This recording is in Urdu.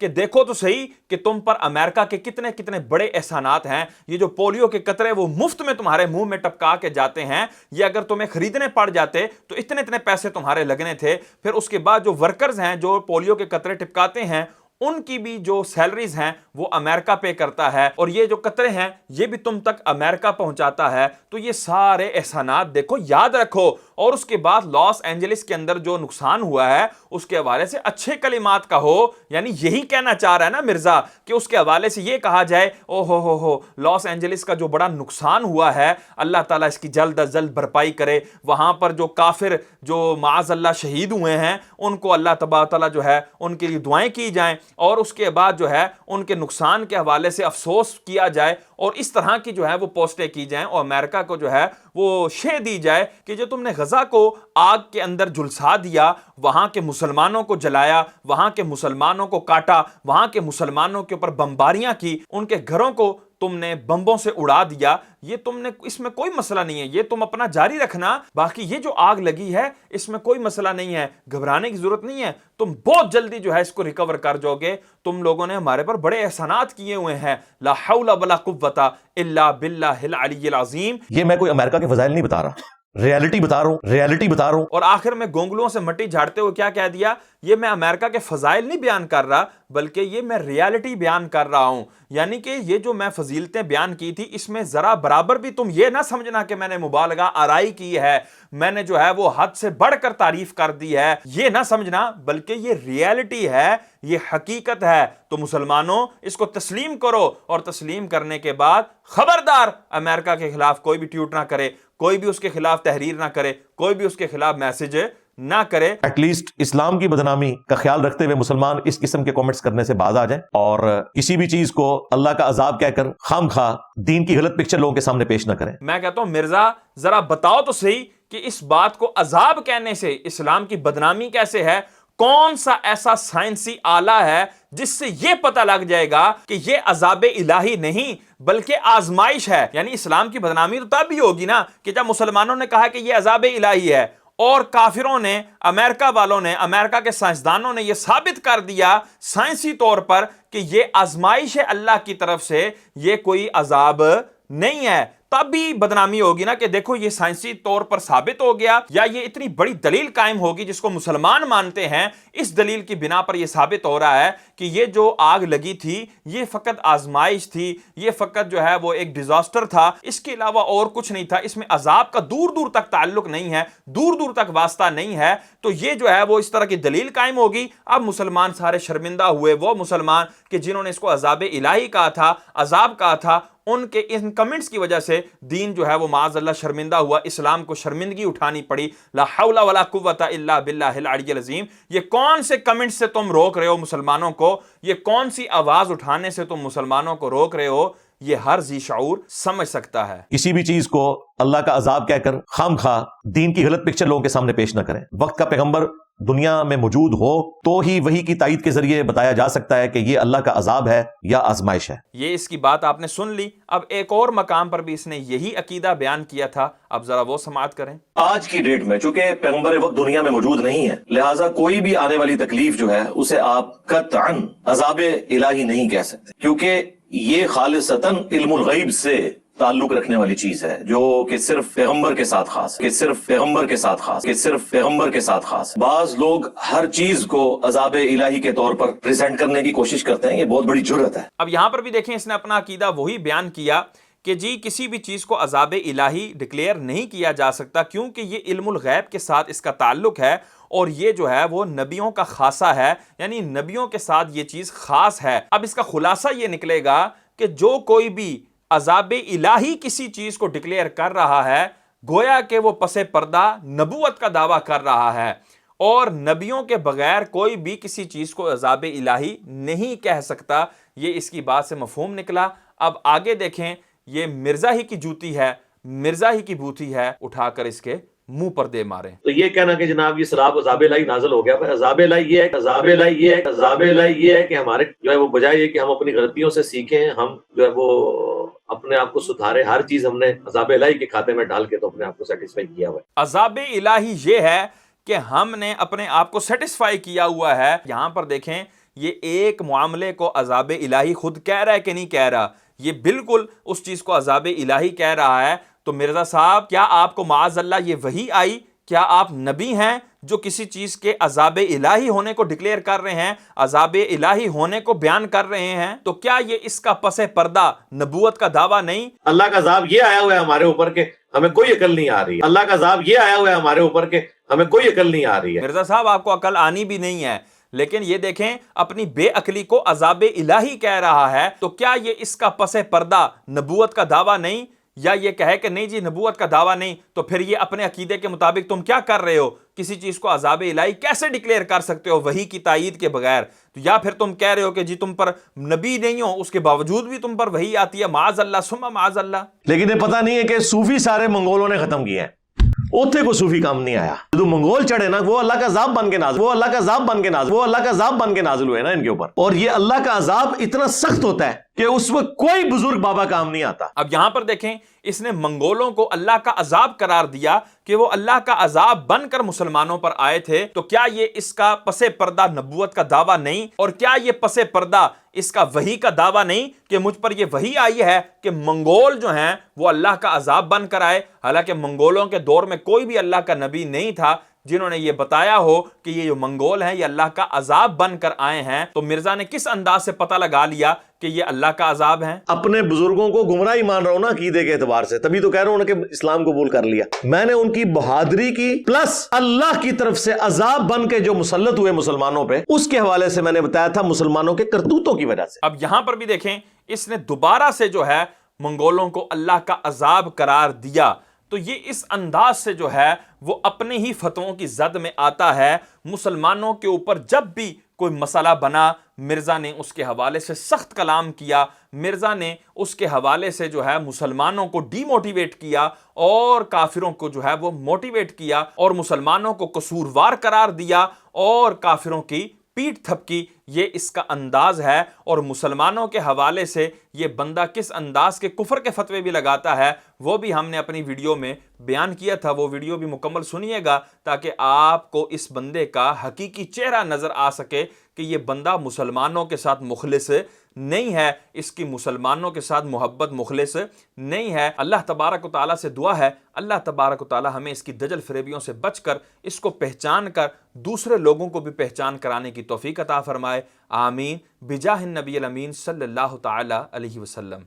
کہ دیکھو تو صحیح کہ تم پر امریکہ کے کتنے کتنے بڑے احسانات ہیں. یہ جو پولیو کے قطرے وہ مفت میں تمہارے منہ میں ٹپکا کے جاتے ہیں, یہ اگر تمہیں خریدنے پڑ جاتے تو اتنے اتنے پیسے تمہارے لگنے تھے. پھر اس کے بعد جو ورکرز ہیں جو پولیو کے قطرے ٹپکاتے ہیں ان کی بھی جو سیلریز ہیں وہ امریکہ پے کرتا ہے, اور یہ جو قطرے ہیں یہ بھی تم تک امریکہ پہنچاتا ہے. تو یہ سارے احسانات دیکھو, یاد رکھو. اور اس کے بعد لاس اینجلس کے اندر جو نقصان ہوا ہے اس کے حوالے سے اچھے کلمات کہو. یعنی یہی کہنا چاہ رہا ہے نا مرزا کہ اس کے حوالے سے یہ کہا جائے او ہو لاس اینجلس کا جو بڑا نقصان ہوا ہے اللہ تعالیٰ اس کی جلد از جلد بھرپائی کرے. وہاں پر جو کافر جو معاذ اللہ شہید ہوئے ہیں ان کو اللہ تبارک تعالیٰ جو ہے ان کے لیے دعائیں کی جائیں, اور اس کے بعد جو ہے ان کے نقصان کے حوالے سے افسوس کیا جائے, اور اس طرح کی جو ہے وہ پوسٹیں کی جائیں, اور امریکہ کو جو ہے وہ شے دی جائے کہ جو تم نے غزہ کو آگ کے اندر جھلسا دیا, وہاں کے مسلمانوں کو جلایا, وہاں کے مسلمانوں کو کاٹا, وہاں کے مسلمانوں کے اوپر بمباریاں کی, ان کے گھروں کو تم نے بمبوں سے اڑا دیا, یہ تم نے, اس میں کوئی مسئلہ نہیں ہے, یہ تم اپنا جاری رکھنا. باقی یہ جو آگ لگی ہے اس میں کوئی مسئلہ نہیں ہے, گھبرانے کی ضرورت نہیں ہے, تم بہت جلدی جو ہے اس کو ریکور کر جاؤ گے. تم لوگوں نے ہمارے پر بڑے احسانات کیے ہوئے ہیں. لا حول ولا قوت الا باللہ العلی العظیم. یہ میں کوئی امریکہ کے فضائل نہیں بتا رہا, ریالٹی بتا رہا ہوں. اور آخر میں گونگلوں سے مٹی جھاڑتے ہوئے کیا کہہ دیا, یہ میں امریکہ کے فضائل نہیں بیان کر رہا بلکہ یہ میں ریالٹی بیان کر رہا ہوں. یعنی کہ یہ جو میں فضیلتیں بیان کی تھی اس میں ذرا برابر بھی تم یہ نہ سمجھنا کہ میں نے مبالغہ آرائی کی ہے, میں نے جو ہے وہ حد سے بڑھ کر تعریف کر دی ہے, یہ نہ سمجھنا, بلکہ یہ ریالٹی ہے, یہ حقیقت ہے. تو مسلمانوں اس کو تسلیم کرو, اور تسلیم کرنے کے بعد خبردار امریکہ کے خلاف کوئی بھی ٹویٹ نہ کرے, کوئی بھی اس کے خلاف تحریر نہ کرے, کوئی بھی اس کے خلاف میسج نہ کرے. ایٹ لیسٹ اسلام کی بدنامی کا خیال رکھتے ہوئے مسلمان اس قسم کے کامنٹس کرنے سے باز آ جائیں, اور کسی بھی چیز کو اللہ کا عذاب کہہ کر خام خواہ دین کی غلط پکچر لوگوں کے سامنے پیش نہ کریں. میں کہتا ہوں مرزا ذرا بتاؤ تو صحیح کہ اس بات کو عذاب کہنے سے اسلام کی بدنامی کیسے ہے؟ کون سا ایسا سائنسی آلہ ہے جس سے یہ پتہ لگ جائے گا کہ یہ عذاب الہی نہیں بلکہ آزمائش ہے؟ یعنی اسلام کی بدنامی تو تب بھی ہوگی نا کہ جب مسلمانوں نے کہا کہ یہ عذاب الہی ہے, اور کافروں نے, امریکہ والوں نے, امریکہ کے سائنسدانوں نے یہ ثابت کر دیا سائنسی طور پر کہ یہ آزمائش ہے اللہ کی طرف سے, یہ کوئی عذاب نہیں ہے. تب بھی بدنامی ہوگی نا کہ دیکھو یہ سائنسی طور پر ثابت ہو گیا, یا یہ اتنی بڑی دلیل قائم ہوگی جس کو مسلمان مانتے ہیں, اس دلیل کی بنا پر یہ ثابت ہو رہا ہے کہ یہ جو آگ لگی تھی یہ فقط آزمائش تھی, یہ فقط جو ہے وہ ایک ڈیزاسٹر تھا, اس کے علاوہ اور کچھ نہیں تھا, اس میں عذاب کا دور دور تک تعلق نہیں ہے, دور دور تک واسطہ نہیں ہے. تو یہ جو ہے وہ اس طرح کی دلیل قائم ہوگی. اب مسلمان سارے شرمندہ ہوئے, وہ مسلمان کہ جنہوں نے اس کو عذاب الہی کہا تھا, عذاب کہا تھا, ان کے ان کمنٹس کی وجہ سے دین جو ہے وہ معاذ اللہ شرمندہ ہوا, اسلام کو شرمندگی اٹھانی پڑی. لا حول ولا قوت الا باللہ العلی العظیم. یہ کون سے کمنٹس سے تم روک رہے ہو مسلمانوں کو, یہ کون سی آواز اٹھانے سے تم مسلمانوں کو روک رہے ہو, یہ ہر ذی شعور سمجھ سکتا ہے. کسی بھی چیز کو اللہ کا عذاب کہہ کر خام خواہ دین کی غلط پکچر لوگوں کے سامنے پیش نہ کریں. وقت کا پیغمبر دنیا میں موجود ہو تو ہی وحی کی تائید کے ذریعے بتایا جا سکتا ہے کہ یہ اللہ کا عذاب ہے یا آزمائش ہے. یہ اس کی بات آپ نے سن لی. اب ایک اور مقام پر بھی اس نے یہی عقیدہ بیان کیا تھا, اب ذرا وہ سماعت کریں. آج کی ڈیٹ میں چونکہ پیغمبر وقت دنیا میں موجود نہیں ہے, لہٰذا کوئی بھی آنے والی تکلیف جو ہے اسے آپ قطعاً عذاب الہی نہیں کہہ سکتے, کیونکہ یہ خالصتاً علم الغیب سے تعلق رکھنے والی چیز ہے جو کہ صرف پیغمبر کے ساتھ خاص, کہ صرف پیغمبر کے ساتھ خاص, کہ صرف پیغمبر کے ساتھ خاص. بعض لوگ ہر چیز کو عذاب الہی کے طور پر پریزنٹ کرنے کی کوشش کرتے ہیں, یہ بہت بڑی جرأت ہے. اب یہاں پر بھی دیکھیں اس نے اپنا عقیدہ وہی بیان کیا کہ جی کسی بھی چیز کو عذاب الہی ڈکلیئر نہیں کیا جا سکتا کیونکہ یہ علم الغیب کے ساتھ اس کا تعلق ہے, اور یہ جو ہے وہ نبیوں کا خاصہ ہے, یعنی نبیوں کے ساتھ یہ چیز خاص ہے. اب اس کا خلاصہ یہ نکلے گا کہ جو کوئی بھی عذاب الہی کسی چیز کو ڈکلیئر کر رہا ہے گویا کہ وہ پس پردہ نبوت کا دعویٰ کر رہا ہے, اور نبیوں کے بغیر کوئی بھی کسی چیز کو عذاب الہی نہیں کہہ سکتا. یہ اس کی بات سے مفہوم نکلا. اب آگے دیکھیں, یہ مرزا ہی کی جوتی ہے, مرزا ہی کی بوتی ہے, اٹھا کر اس کے منہ پر دے مارے. تو یہ کہنا کہ جناب یہ سراب عذاب الہی نازل ہو گیا, عذاب الہی یہ ہے, عذاب الہی یہ ہے, عذاب الہی یہ ہے کہ ہمارے جو ہے وہ بجائے یہ کہ ہم اپنی غلطیوں سے سیکھیں, ہم جو ہے وہ اپنے آپ کو سدھارے, ہر چیز ہم نے عذاب الہی کے کھاتے میں ڈال کے تو اپنے آپ کو سیٹسفائی کیا ہوا ہے. عذاب الہی یہ ہے کہ ہم نے اپنے آپ کو سیٹسفائی کیا ہوا ہے. یہاں پر دیکھیں یہ ایک معاملے کو عذاب الہی خود کہہ رہا ہے کہ نہیں کہہ رہا؟ یہ بالکل اس چیز کو عذاب الہی کہہ رہا ہے۔ تو مرزا صاحب کیا آپ کو معاذ اللہ یہ وحی آئی؟ کیا آپ نبی ہیں جو کسی چیز کے عذاب الہی ہونے کو ڈکلیئر کر رہے ہیں، عذاب الہی ہونے کو بیان کر رہے ہیں؟ تو کیا یہ اس کا پس پردہ نبوت کا دعویٰ نہیں؟ اللہ کا عذاب یہ آیا ہوا ہے ہمارے اوپر کہ ہمیں کوئی عقل نہیں آ رہی ہے، اللہ کا عذاب یہ آیا ہوا ہے ہمارے اوپر کہ ہمیں کوئی عقل نہیں آ رہی ہے۔ مرزا صاحب آپ کو عقل آنی بھی نہیں ہے، لیکن یہ دیکھیں اپنی بے عقلی کو عذاب الہی کہہ رہا ہے، تو کیا یہ اس کا پس پردہ نبوت کا دعویٰ نہیں؟ یا یہ کہے کہ نہیں جی نبوت کا دعویٰ نہیں، تو پھر یہ اپنے عقیدے کے مطابق تم کیا کر رہے ہو؟ کسی چیز کو عذاب الہی کیسے ڈکلیئر کر سکتے ہو وحی کی تائید کے بغیر؟ تو یا پھر تم کہہ رہے ہو کہ جی تم پر نبی نہیں ہو، اس کے باوجود بھی تم پر وحی آتی ہے، معاذ اللہ ثم معاذ اللہ۔ لیکن یہ پتہ نہیں ہے کہ صوفی سارے منگولوں نے ختم کیے ہیں، اوتھے کو صوفی کام نہیں آیا۔ جو منگول چڑھے نا وہ اللہ کا عذاب بن کے نازل، وہ اللہ کا عذاب بن کے نازل ہوئے نا ان کے اوپر۔ اور یہ اللہ کا عذاب اتنا سخت ہوتا ہے کہ اس وقت کوئی بزرگ بابا کام نہیں آتا۔ اب یہاں پر دیکھیں اس نے منگولوں کو اللہ کا عذاب قرار دیا کہ وہ اللہ کا عذاب بن کر مسلمانوں پر آئے تھے، تو کیا یہ اس کا پس پردہ نبوت کا دعویٰ نہیں؟ اور کیا یہ پس پردہ اس کا وحی کا دعویٰ نہیں کہ مجھ پر یہ وحی آئی ہے کہ منگول جو ہیں وہ اللہ کا عذاب بن کر آئے؟ حالانکہ منگولوں کے دور میں کوئی بھی اللہ کا نبی نہیں تھا جنہوں نے یہ بتایا ہو کہ یہ جو منگول ہیں یہ اللہ کا عذاب بن کر آئے ہیں۔ تو مرزا نے کس انداز سے پتہ لگا لیا کہ یہ اللہ کا عذاب ہیں؟ اپنے بزرگوں کو گمراہ ہی مان رہا ہوں نا عقیدے کے اعتبار سے، تبھی تو کہہ رہا ہوں کہ اسلام قبول کر لیا۔ میں نے ان کی بہادری کی پلس اللہ کی طرف سے عذاب بن کے جو مسلط ہوئے مسلمانوں پہ، اس کے حوالے سے میں نے بتایا تھا مسلمانوں کے کرتوتوں کی وجہ سے۔ اب یہاں پر بھی دیکھیں اس نے دوبارہ سے جو ہے منگولوں کو اللہ کا عذاب قرار دیا، تو یہ اس انداز سے جو ہے وہ اپنے ہی فتووں کی زد میں آتا ہے۔ مسلمانوں کے اوپر جب بھی کوئی مسئلہ بنا مرزا نے اس کے حوالے سے سخت کلام کیا، مرزا نے اس کے حوالے سے جو ہے مسلمانوں کو ڈی موٹیویٹ کیا اور کافروں کو جو ہے وہ موٹیویٹ کیا، اور مسلمانوں کو قصوروار قرار دیا اور کافروں کی پیٹ تھپکی۔ یہ اس کا انداز ہے، اور مسلمانوں کے حوالے سے یہ بندہ کس انداز کے کفر کے فتوے بھی لگاتا ہے وہ بھی ہم نے اپنی ویڈیو میں بیان کیا تھا۔ وہ ویڈیو بھی مکمل سنیے گا تاکہ آپ کو اس بندے کا حقیقی چہرہ نظر آ سکے کہ یہ بندہ مسلمانوں کے ساتھ مخلص نہیں ہے، اس کی مسلمانوں کے ساتھ محبت مخلص نہیں ہے۔ اللہ تبارک و تعالیٰ سے دعا ہے اللہ تبارک و تعالیٰ ہمیں اس کی دجل فریبیوں سے بچ کر اس کو پہچان کر دوسرے لوگوں کو بھی پہچان کرانے کی توفیق عطا فرمائے، آمین، بجاہ النبی الامین صلی اللہ تعالی علیہ وسلم۔